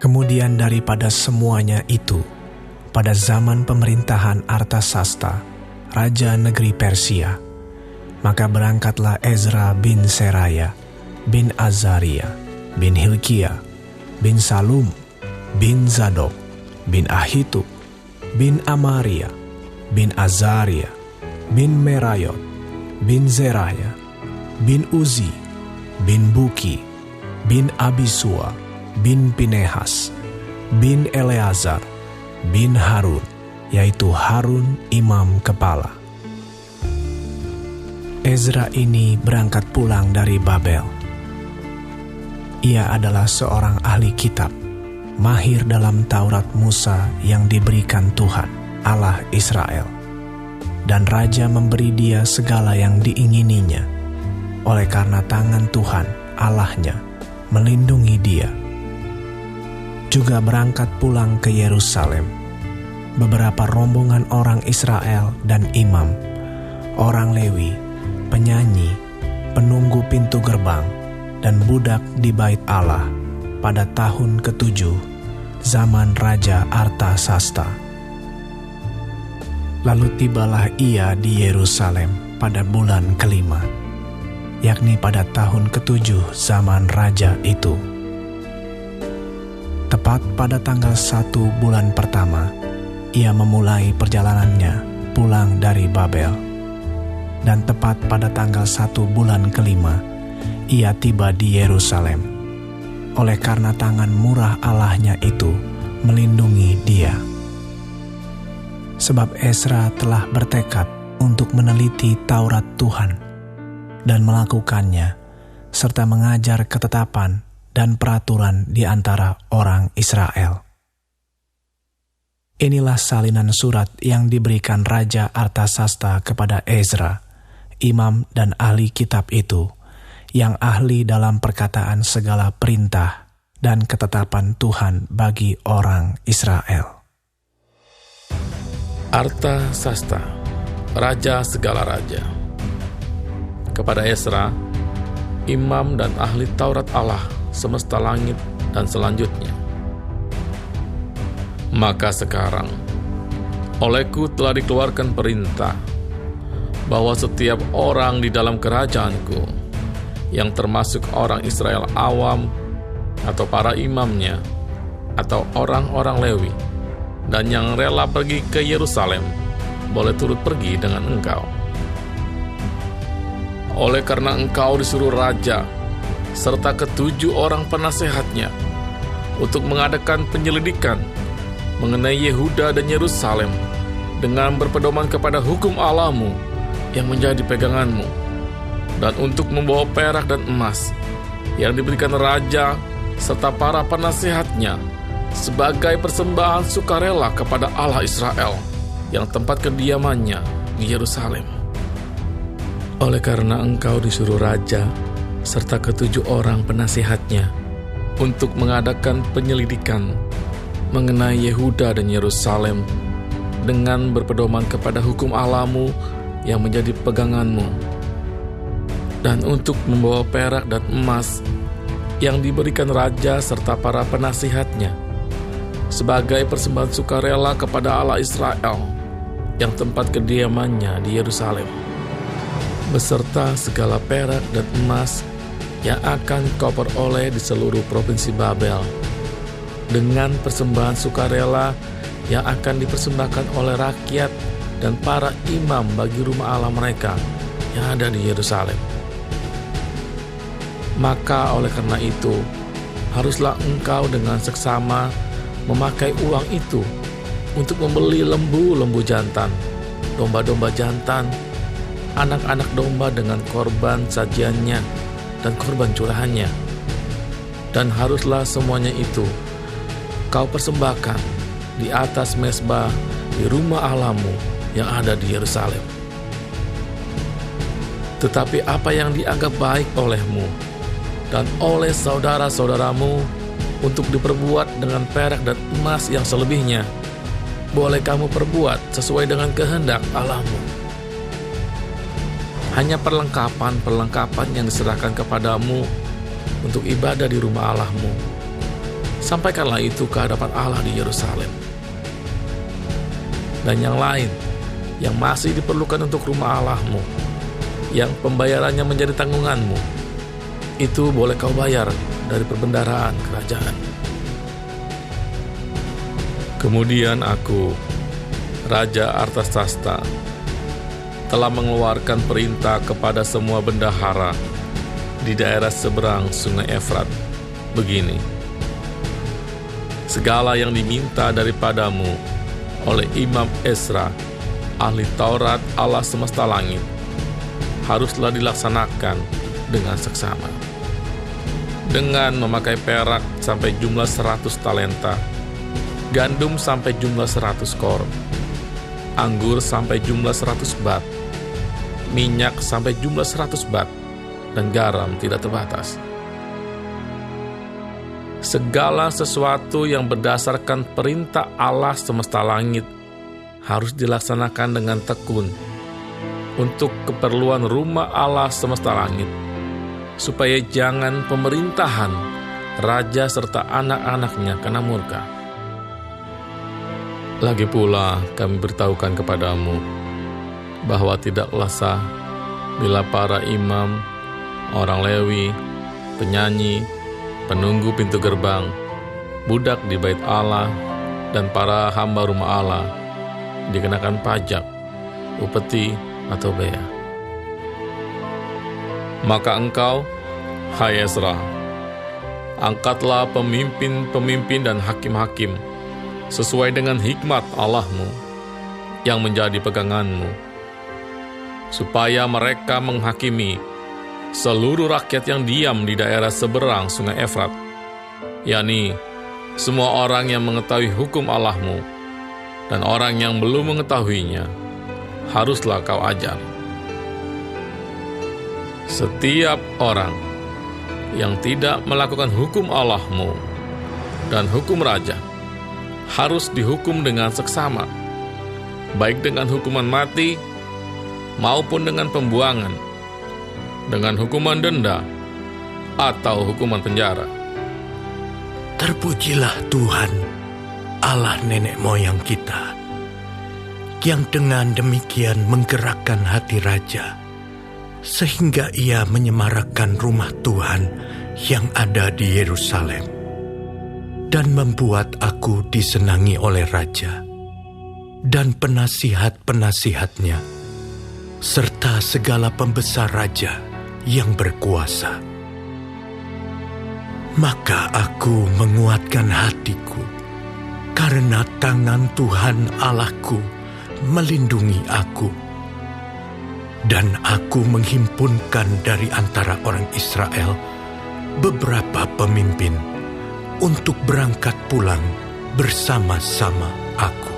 Kemudian daripada semuanya itu, pada zaman pemerintahan Artasasta, Raja negeri Persia, maka berangkatlah Ezra bin Seraya, bin Azaria, bin Hilkia, bin Salum, bin Zadok, bin Ahitub, bin Amaria, bin Azaria, bin Merayot, bin Zeraya, bin Uzi, bin Buki, bin Abisua, bin Pinehas, bin Eleazar, bin Harun, yaitu Harun imam kepala. Ezra ini berangkat pulang dari Babel. Ia adalah seorang ahli kitab, mahir dalam Taurat Musa yang diberikan Tuhan, Allah Israel. Dan raja memberi dia segala yang diingininya, oleh karena tangan Tuhan, Allahnya, melindungi dia. Juga berangkat pulang ke Yerusalem beberapa rombongan orang Israel dan imam, orang Lewi, penyanyi, penunggu pintu gerbang, dan budak di bait Allah pada tahun ke-7 zaman Raja Artasasta. Lalu tibalah ia di Yerusalem pada bulan ke-5, yakni pada tahun ke-7 zaman Raja itu. Tepat pada tanggal 1 bulan pertama, ia memulai perjalanannya pulang dari Babel. Dan tepat pada tanggal 1 bulan ke-5, ia tiba di Yerusalem, oleh karena tangan murah Allahnya itu melindungi dia. Sebab Ezra telah bertekad untuk meneliti Taurat Tuhan dan melakukannya, serta mengajar ketetapan dan peraturan di antara orang Israel. Inilah salinan surat yang diberikan Raja Artasasta kepada Ezra, imam dan ahli kitab itu, yang ahli dalam perkataan segala perintah dan ketetapan Tuhan bagi orang Israel. Artasasta, raja segala raja. Kepada Ezra, imam dan ahli Taurat Allah semesta langit dan selanjutnya. Maka sekarang, olehku telah dikeluarkan perintah bahwa setiap orang di dalam kerajaanku, yang termasuk orang Israel awam, atau para imamnya, atau orang-orang Lewi, dan yang rela pergi ke Yerusalem, boleh turut pergi dengan engkau. Oleh karena engkau disuruh raja serta ke-7 orang penasehatnya untuk mengadakan penyelidikan mengenai Yehuda dan Yerusalem dengan berpedoman kepada hukum Allahmu yang menjadi peganganmu, dan untuk membawa perak dan emas yang diberikan raja serta para penasehatnya sebagai persembahan sukarela kepada Allah Israel yang tempat kediamannya di Yerusalem. Oleh karena engkau disuruh raja serta ke-7 orang penasehatnya untuk mengadakan penyelidikan mengenai Yehuda dan Yerusalem dengan berpedoman kepada hukum Allahmu yang menjadi peganganmu, dan untuk membawa perak dan emas yang diberikan raja serta para penasihatnya sebagai persembahan sukarela kepada Allah Israel yang tempat kediamannya di Yerusalem, beserta segala perak dan emas yang akan kau peroleh di seluruh provinsi Babel, dengan persembahan sukarela yang akan dipersembahkan oleh rakyat dan para imam bagi rumah Allah mereka yang ada di Yerusalem. Maka oleh karena itu, haruslah engkau dengan seksama memakai uang itu untuk membeli lembu-lembu jantan, domba-domba jantan, anak-anak domba dengan korban sajiannya dan korban curahannya. Dan haruslah semuanya itu kau persembahkan di atas mezbah di rumah Allahmu yang ada di Yerusalem. Tetapi apa yang dianggap baik olehmu dan oleh saudara-saudaramu untuk diperbuat dengan perak dan emas yang selebihnya, boleh kamu perbuat sesuai dengan kehendak Allahmu. Hanya perlengkapan-perlengkapan yang diserahkan kepadamu untuk ibadah di rumah Allahmu, sampaikanlah itu ke hadapan Allah di Yerusalem. Dan yang lain yang masih diperlukan untuk rumah Allahmu, yang pembayarannya menjadi tanggunganmu, itu boleh kau bayar dari perbendaharaan kerajaan. Kemudian aku, Raja Artasasta, telah mengeluarkan perintah kepada semua bendahara di daerah seberang Sungai Efrat, begini: segala yang diminta daripadamu oleh Imam Ezra, ahli Taurat Allah semesta langit, haruslah dilaksanakan dengan seksama. Dengan memakai perak sampai jumlah 100 talenta, gandum sampai jumlah 100 kor, anggur sampai jumlah 100 bat, minyak sampai jumlah 100 bat, dan garam tidak terbatas. Segala sesuatu yang berdasarkan perintah Allah semesta langit harus dilaksanakan dengan tekun untuk keperluan rumah Allah semesta langit, supaya jangan pemerintahan raja serta anak-anaknya kena murka. Lagi pula kami beritahukan kepadamu bahwa tidaklah sah bila para imam, orang Lewi, penyanyi, penunggu pintu gerbang, budak di bait Allah, dan para hamba rumah Allah dikenakan pajak, upeti, atau bea. Maka engkau, hai Ezra, angkatlah pemimpin-pemimpin dan hakim-hakim sesuai dengan hikmat Allahmu yang menjadi peganganmu, supaya mereka menghakimi seluruh rakyat yang diam di daerah seberang Sungai Efrat, yakni semua orang yang mengetahui hukum Allahmu, dan orang yang belum mengetahuinya haruslah kau ajar. Setiap orang yang tidak melakukan hukum Allahmu dan hukum raja harus dihukum dengan seksama, baik dengan hukuman mati maupun dengan pembuangan, dengan hukuman denda atau hukuman penjara. Terpujilah Tuhan, Allah nenek moyang kita, yang dengan demikian menggerakkan hati raja, sehingga ia menyemarakkan rumah Tuhan yang ada di Yerusalem, dan membuat aku disenangi oleh raja dan penasihat-penasihatnya, serta segala pembesar raja yang berkuasa. Maka aku menguatkan hatiku, karena tangan Tuhan Allahku melindungi aku. Dan aku menghimpunkan dari antara orang Israel beberapa pemimpin untuk berangkat pulang bersama-sama aku.